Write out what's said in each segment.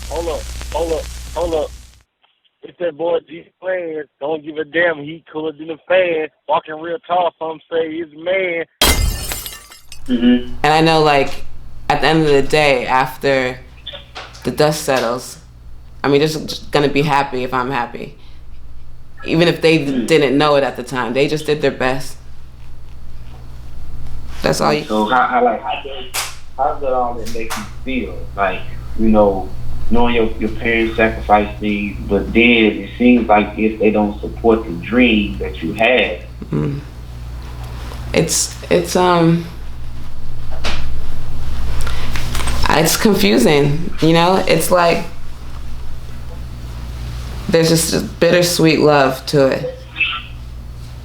Hold up, hold up, hold up. It's that boy G Plans. Don't give a damn. He cooler than a fan. Walking real tall. Some say he's a man. And I know, like, at the end of the day, after the dust settles, I mean, they're just gonna be happy if I'm happy, even if they didn't know it at the time. They just did their best. That's all you. So how does all that make you feel? Like, knowing your parents sacrificed things, but then it seems like if they don't support the dream that you had. It's confusing, It's like there's just a bittersweet love to it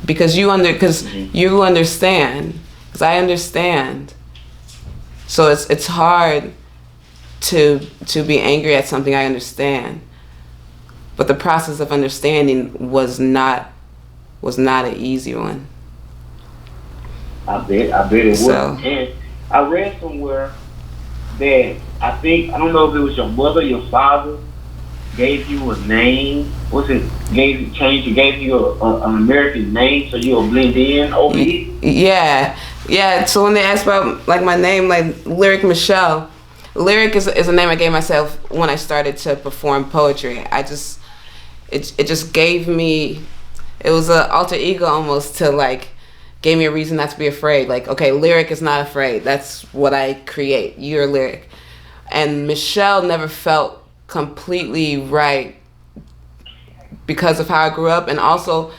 because you understand, because I understand. So it's hard to be angry at something I understand, but the process of understanding was not an easy one. I bet it was. And I read somewhere that I don't know if it was your mother, your father gave you a name. Gave you an American name so you'll blend in over here? Yeah. So when they asked about like my name, like Lyric Michelle, Lyric is a name I gave myself when I started to perform poetry. It just gave me, it was an alter ego almost to like, gave me a reason not to be afraid. Like, okay, Lyric is not afraid. That's what I create. You're Lyric. And Michelle never felt completely right because of how I grew up, and also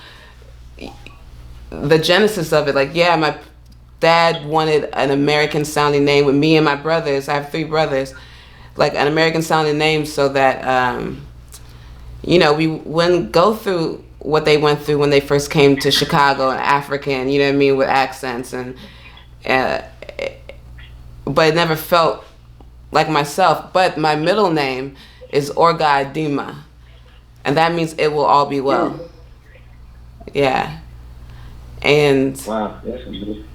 the genesis of it. Like, yeah, my dad wanted an American sounding name with me and my brothers. I have 3 brothers. Like an American sounding name so that, we wouldn't go through what they went through when they first came to Chicago and African, with accents but it never felt like myself. But my middle name is Orgai Dima, and that means it will all be well. Yeah. And wow, that's amazing.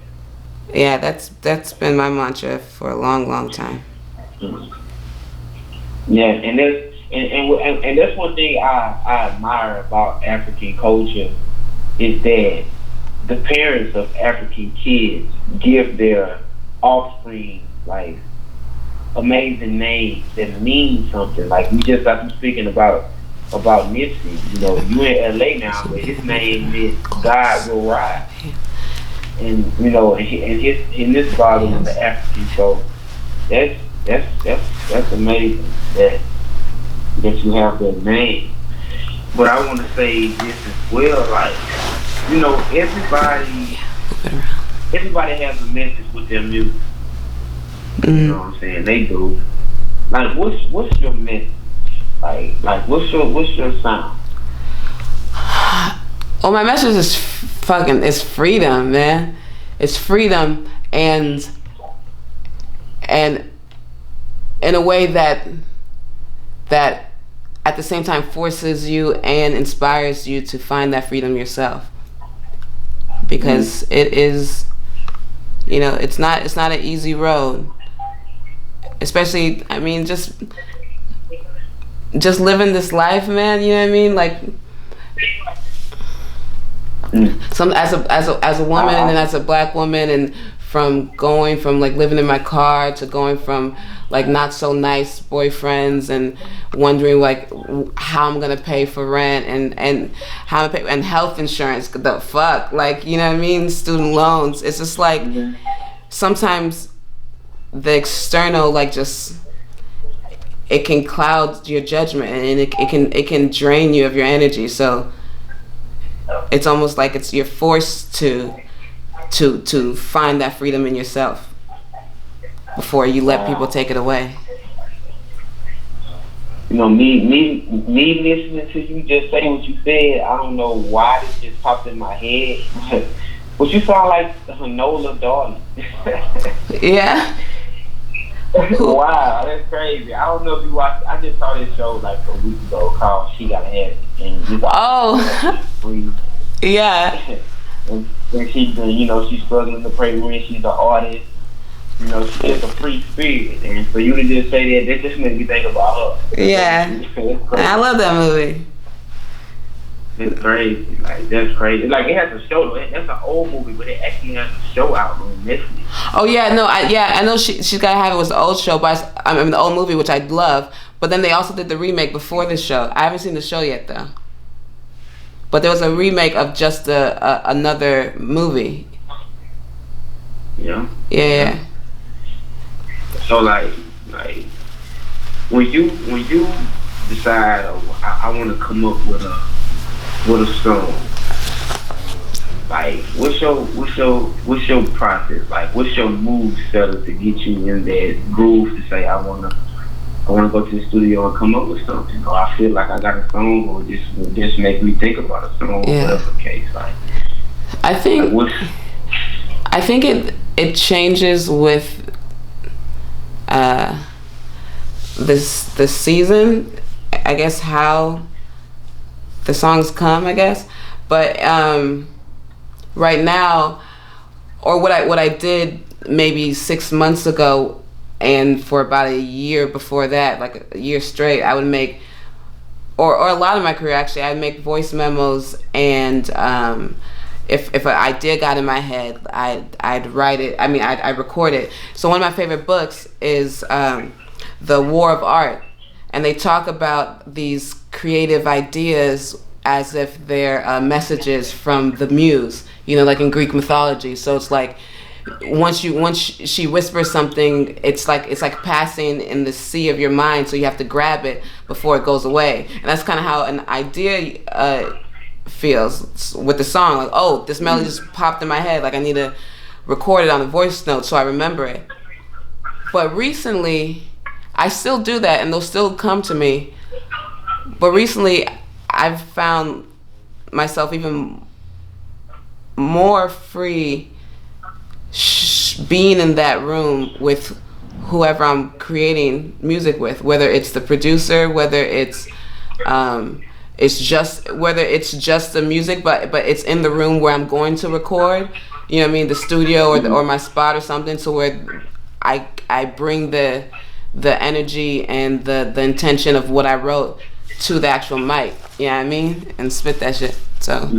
Yeah, that's been my mantra for a long time. Yeah, and that's one thing I admire about African culture is that the parents of African kids give their offspring like amazing names that mean something. Like we just got to speaking about Nipsey. You in LA now, but his name is God Will Ride, and and this father was the African. So that's amazing that you have that name. But I want to say this as well, like, everybody has a message with their music. You know what I'm saying? They do. Like, what's your message? Like what's your sound? Oh, my message is it's freedom, man. It's freedom, and in a way that at the same time forces you and inspires you to find that freedom yourself, because it is, it's not an easy road, especially, I mean, just living this life, man. You know what I mean? Like, some as a woman and as a black woman, and from going from like living in my car to going from like not so nice boyfriends and wondering like how I'm gonna pay for rent and how I'm pay and health insurance, the fuck, like, you know what I mean, student loans. It's just like sometimes the external, like, just it can cloud your judgment, and it can drain you of your energy. So it's almost like you're forced to find that freedom in yourself before you let people take it away. Me listening to you just say what you said, I don't know why this just popped in my head, but you sound like Hanola Darling. Yeah. Wow, that's crazy. I don't know if you watched. I just saw this show like a week ago called She Gotta Have It, and free. Yeah. And she's she's struggling to pay rent. She's an artist, You know, she's just a free spirit, and for you to just say that just makes me think about her. Yeah, I love that movie. It's crazy. Like, that's crazy. Like, it has a show. That's an old movie, but it actually has a show out on Netflix. Oh yeah, no, I know she's gotta have it was the old show, but I mean the old movie, which I love. But then they also did the remake before the show. I haven't seen the show yet though. But there was a remake of just another movie. Yeah. Yeah. So like when you decide, oh, I want to come up with a song. Like, what's your process? Like, what's your mood setter to get you in that groove to say I wanna go to the studio and come up with something, or I feel like I got a song, or just make me think about a song, whatever the case. Like, I think it changes with this season. I guess how the songs come, I guess, but right now, or what I did maybe 6 months ago, and for about a year before that, like a year straight, I would make, or a lot of my career actually, I'd make voice memos, and if an idea got in my head, I'd write it. I mean, I'd record it. So one of my favorite books is The War of Art, and they talk about these creative ideas as if they're messages from the muse, you know, like in Greek mythology. So it's like once she whispers something, it's like passing in the sea of your mind, so you have to grab it before it goes away. And that's kind of how an idea feels with the song. Like, oh, this melody just popped in my head, like I need to record it on a voice note so I remember it. But recently, I still do that, and they'll still come to me. But recently, I've found myself even more free being in that room with whoever I'm creating music with, whether it's the producer, whether it's just the music, but it's in the room where I'm going to record. You know what I mean? The studio or my spot or something, so where I bring the energy and the intention of what I wrote to the actual mic. You know what I mean? And spit that shit. So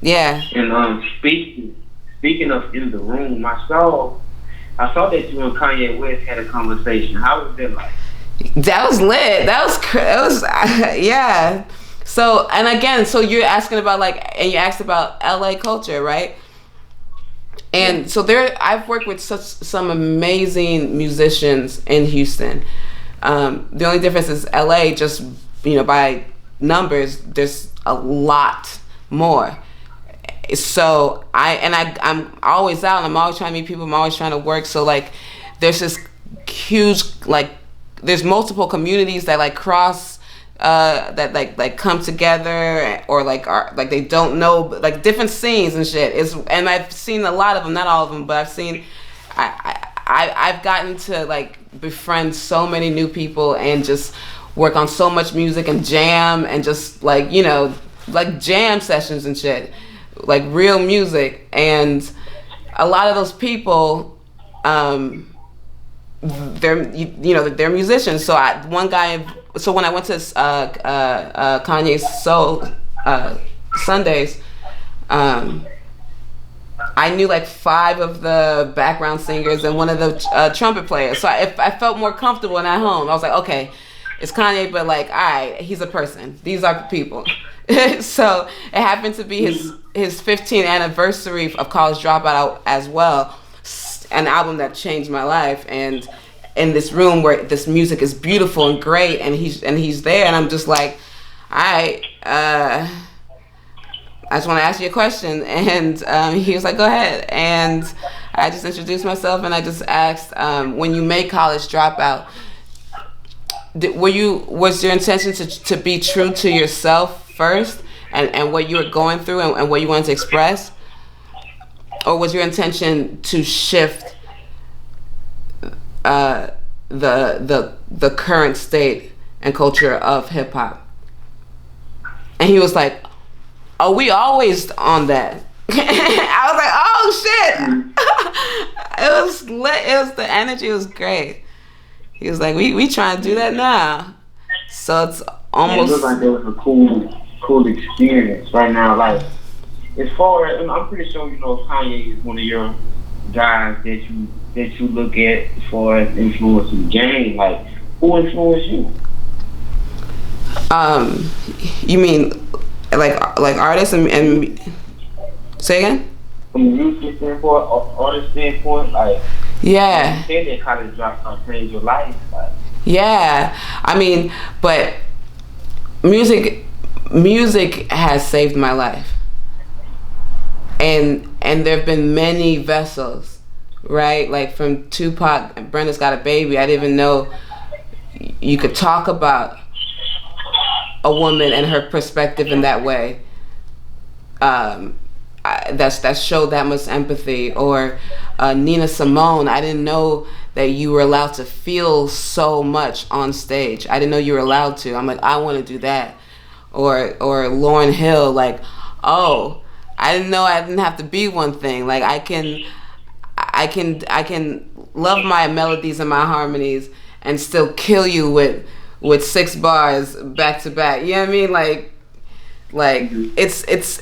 yeah. And speaking of in the room, I saw that you and Kanye West had a conversation. How was that like? That was lit. That was yeah. So, and again, so you're asking about and you asked about LA culture, right? And so I've worked with some amazing musicians in Houston. The only difference is LA, just, you know, by numbers, there's a lot more. So I'm always out, and I'm always trying to meet people, I'm always trying to work. So there's this huge, there's multiple communities that cross, that come together, or are they don't know, different scenes and shit. And I've seen a lot of them, not all of them, but I've seen, I've gotten to befriend so many new people and just work on so much music and jam and just jam sessions and shit, real music. And a lot of those people, they're musicians. So when I went to Kanye's Soul Sundays, I knew 5 of the background singers and one of the trumpet players. So I felt more comfortable and at home. I was like, okay, it's Kanye, but all right, he's a person. These are the people. So it happened to be his 15th anniversary of College Dropout as well, an album that changed my life. And in this room where this music is beautiful and great, and he's there, and I'm just like, all right, I just want to ask you a question. And he was like, go ahead. And I just introduced myself, and I just asked, when you made College Dropout, was your intention to be true to yourself first and what you were going through and what you wanted to express? Or was your intention to shift the current state and culture of hip hop? And he was like, oh, we always on that. I was like, oh shit. It was lit. It was, the energy was great. He was like, we trying to do that now. So it's almost. It looked like it was a cool experience right now. Like, as far as, I'm pretty sure you know Kanye is one of your guys that you look at as far as influencing the game. Like, who influenced you? You mean like artists and say again? From a music standpoint, artist standpoint, like, yeah. You said that kind of dropped changed your life. Like, yeah, I mean, but music has saved my life, and there have been many vessels, right? Like from Tupac, Brenda's Got a Baby. I didn't even know you could talk about a woman and her perspective in that way. That showed that much empathy. Or Nina Simone, I didn't know that you were allowed to feel so much on stage. I didn't know you were allowed to. I'm like, I want to do that. Or Lauryn Hill, like, oh, I didn't know I didn't have to be one thing. Like, I can love my melodies and my harmonies and still kill you with 6 bars back to back. You know what I mean? Like it's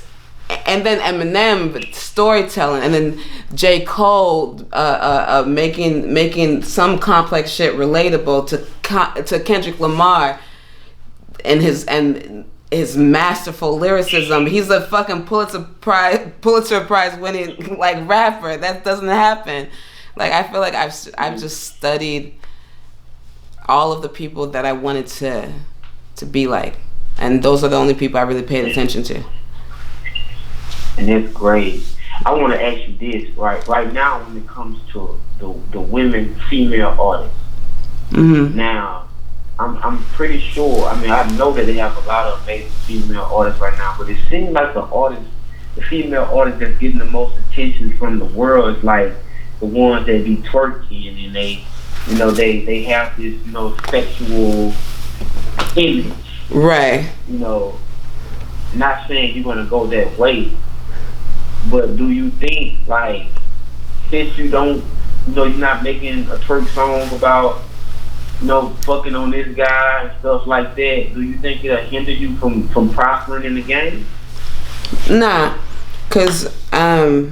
and then Eminem storytelling, and then J. Cole making some complex shit relatable to Kendrick Lamar and his masterful lyricism. He's a fucking Pulitzer Prize winning like rapper. That doesn't happen. Like, I feel like I've just studied all of the people that I wanted to be like, and those are the only people I really paid attention to. And that's great. I want to ask you this, right now when it comes to the women, female artists. Mm-hmm. Now, I'm pretty sure, I mean, I know that they have a lot of amazing female artists right now, but it seems like the female artist that's getting the most attention from the world is like the ones that be twerking, and they have this, sexual image. Right. Not saying you're gonna go that way, but do you think, like, since you don't, you're not making a twerk song about, fucking on this guy and stuff like that, do you think it'll hinder you from prospering in the game? Nah, cause I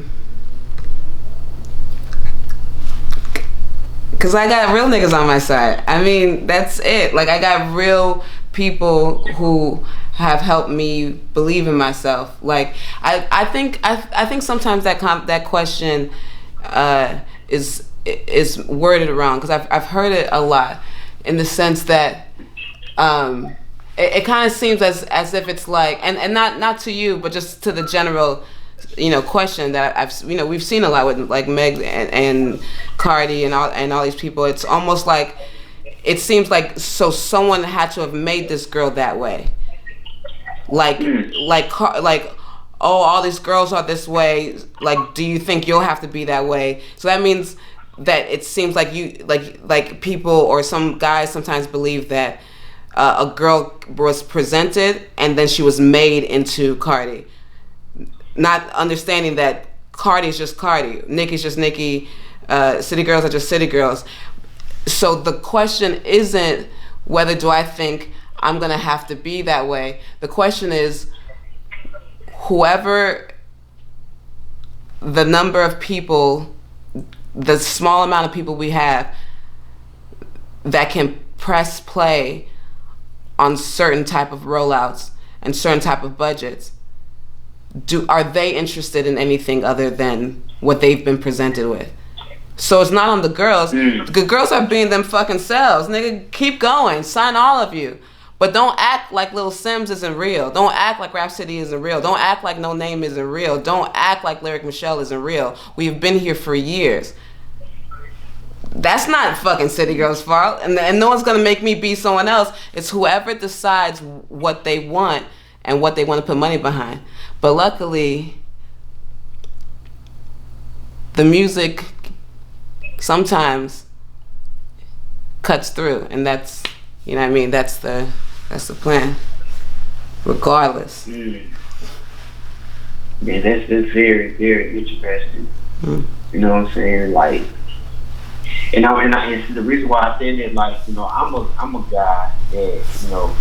got real niggas on my side. I mean, that's it. Like, I got real people who have helped me believe in myself. Like, I think sometimes that question is worded wrong, because I've heard it a lot, in the sense that it kind of seems as if it's like, and not to you, but just to the general question that we've seen a lot with like Meg and Cardi and all these people. It's almost like, it seems like, so someone had to have made this girl that way. Like, oh, all these girls are this way. Like, do you think you'll have to be that way? So that means that it seems like you, like people or some guys sometimes believe that a girl was presented and then she was made into Cardi, not understanding that Cardi's just Cardi, Nicki's just Nicki, city girls are just city girls. So the question isn't whether do I think I'm gonna have to be that way. The question is, whoever the number of people, the small amount of people we have that can press play on certain type of rollouts and certain type of budgets, are they interested in anything other than what they've been presented with? So it's not on the girls. The girls are being them fucking selves. Nigga, keep going. Sign all of you. But don't act like Lil Sims isn't real. Don't act like Rhapsody isn't real. Don't act like No Name isn't real. Don't act like Lyric Michelle isn't real. We've been here for years. That's not fucking City Girls' fault. And no one's gonna make me be someone else. It's whoever decides what they want and what they want to put money behind. But luckily, the music sometimes cuts through, and that's, you know what I mean, that's the plan, regardless. Yeah, that's very, very interesting. Mm. You know what I'm saying? Like, and the reason why I say that, like, I'm a guy that,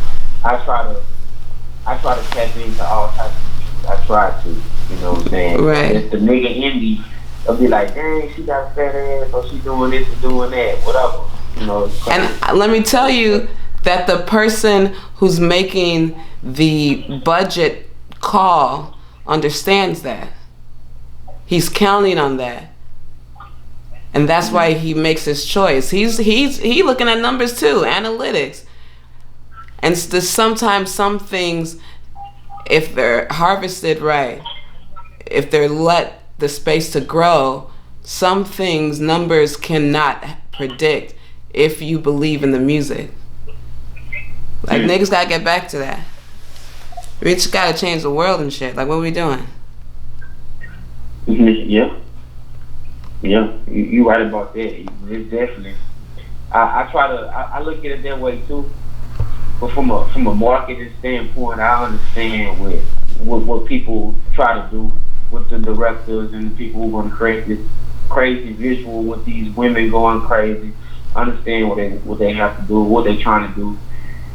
I try to tap into all types of music. I try to, you know what I'm saying? Right. If the nigga indie, they'll be like, dang, she got a fat ass, or she doing this and doing that, whatever. It's crazy. And let me tell you that the person who's making the budget call understands that. He's counting on that. And that's why he makes his choice. He's looking at numbers too, analytics. And sometimes some things, if they're harvested right, if they're let the space to grow, some things numbers cannot predict if you believe in the music. Like, niggas gotta get back to that. We just gotta change the world and shit. Like, what are we doing? Yeah. Yeah, you right about that. It's definitely. I look at it that way too. But from a marketing standpoint, I understand what people try to do with the directors and the people who want to create this crazy visual with these women going crazy. I understand what they have to do, what they're trying to do.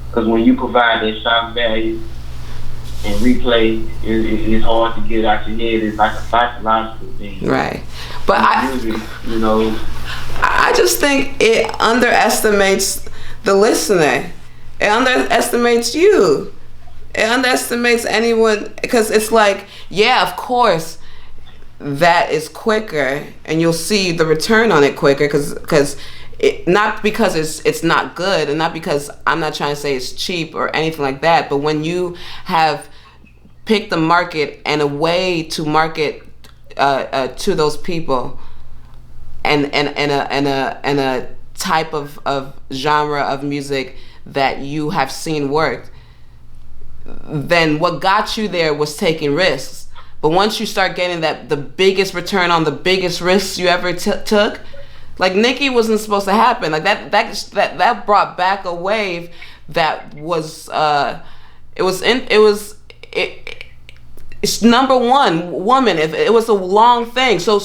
Because when you provide that shock value and replay, it's hard to get it out your head. It's like a psychological thing. Right. But I just think it underestimates the listener. It underestimates you. It underestimates anyone, because it's like, yeah, of course, that is quicker, and you'll see the return on it quicker, because not because it's not good, and not because I'm not trying to say it's cheap or anything like that, but when you have picked the market and a way to market to those people, and a type of genre of music that you have seen work, then what got you there was taking risks. But once you start getting the biggest return on the biggest risks you ever took, like Nicki wasn't supposed to happen. Like that brought back a wave that was it's number one woman. It was a long thing. So